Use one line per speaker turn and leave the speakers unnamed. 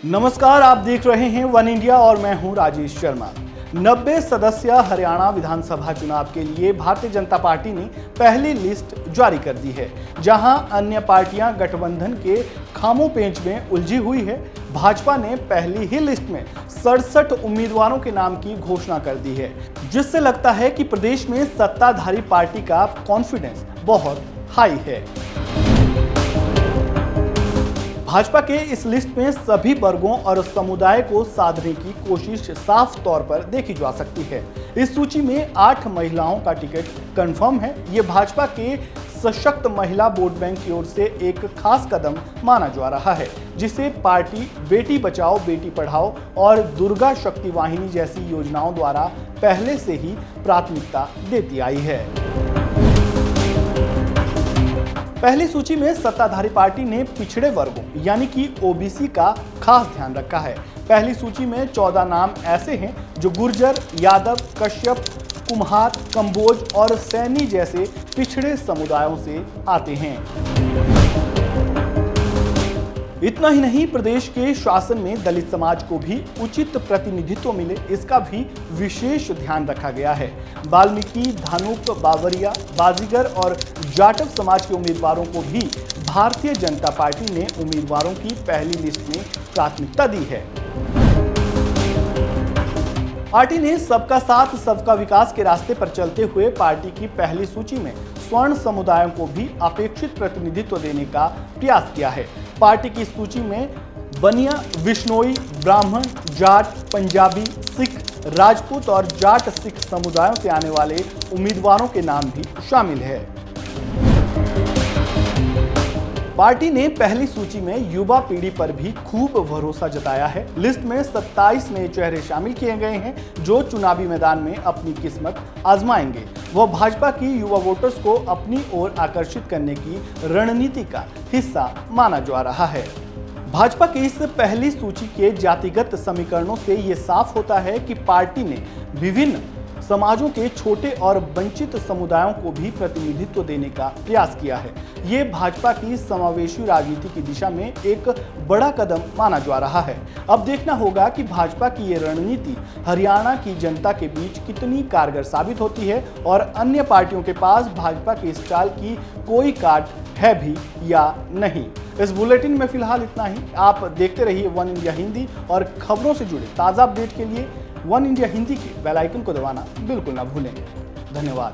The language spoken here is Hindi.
नमस्कार, आप देख रहे हैं वन इंडिया और मैं हूं राजेश शर्मा। 90 सदस्य हरियाणा विधानसभा चुनाव के लिए भारतीय जनता पार्टी ने पहली लिस्ट जारी कर दी है। जहां अन्य पार्टियां गठबंधन के खामों पेंच में उलझी हुई है, भाजपा ने पहली ही लिस्ट में 67 उम्मीदवारों के नाम की घोषणा कर दी है, जिससे लगता है कि प्रदेश में सत्ताधारी पार्टी का कॉन्फिडेंस बहुत हाई है। भाजपा के इस लिस्ट में सभी वर्गों और समुदाय को साधने की कोशिश साफ तौर पर देखी जा सकती है। इस सूची में 8 महिलाओं का टिकट कंफर्म है। ये भाजपा के सशक्त महिला वोट बैंक की ओर से एक खास कदम माना जा रहा है, जिसे पार्टी बेटी बचाओ बेटी पढ़ाओ और दुर्गा शक्ति वाहिनी जैसी योजनाओं द्वारा पहले से ही प्राथमिकता देती आई है। पहली सूची में सत्ताधारी पार्टी ने पिछड़े वर्गों यानी कि ओबीसी का खास ध्यान रखा है। पहली सूची में 14 नाम ऐसे हैं जो गुर्जर, यादव, कश्यप, कुम्हार, कंबोज और सैनी जैसे पिछड़े समुदायों से आते हैं। इतना ही नहीं, प्रदेश के शासन में दलित समाज को भी उचित प्रतिनिधित्व मिले, इसका भी विशेष ध्यान रखा गया है। वाल्मीकि, धानुक, बावरिया, बाजीगर और जाटव समाज के उम्मीदवारों को भी भारतीय जनता पार्टी ने उम्मीदवारों की पहली लिस्ट में प्राथमिकता दी है। पार्टी ने सबका साथ सबका विकास के रास्ते पर चलते हुए पार्टी की पहली सूची में स्वर्ण समुदायों को भी अपेक्षित प्रतिनिधित्व देने का प्रयास किया है। पार्टी की सूची में बनिया, विश्नोई, ब्राह्मण, जाट, पंजाबी, सिख, राजपूत और जाट सिख समुदायों से आने वाले उम्मीदवारों के नाम भी शामिल है। पार्टी ने पहली सूची में युवा पीढ़ी पर भी खूब भरोसा जताया है। लिस्ट में 27 नए चेहरे शामिल किए गए हैं जो चुनावी मैदान में अपनी किस्मत आजमाएंगे। वह भाजपा की युवा वोटर्स को अपनी ओर आकर्षित करने की रणनीति का हिस्सा माना जा रहा है। भाजपा की इस पहली सूची के जातिगत समीकरणों से ये साफ होता है कि पार्टी ने विभिन्न समाजों के छोटे और वंचित समुदायों को भी प्रतिनिधित्व देने का प्रयास किया है। ये भाजपा की समावेशी राजनीति की दिशा में एक बड़ा कदम माना जा रहा है। अब देखना होगा कि भाजपा की ये रणनीति हरियाणा की जनता के बीच कितनी कारगर साबित होती है और अन्य पार्टियों के पास भाजपा के स्टाइल की कोई काट है भी या नहीं। इस बुलेटिन में फिलहाल इतना ही। आप देखते रहिए वन इंडिया हिंदी और खबरों से जुड़े ताज़ा अपडेट के लिए वन इंडिया हिंदी के बेल आइकन को दबाना बिल्कुल ना भूलें। धन्यवाद।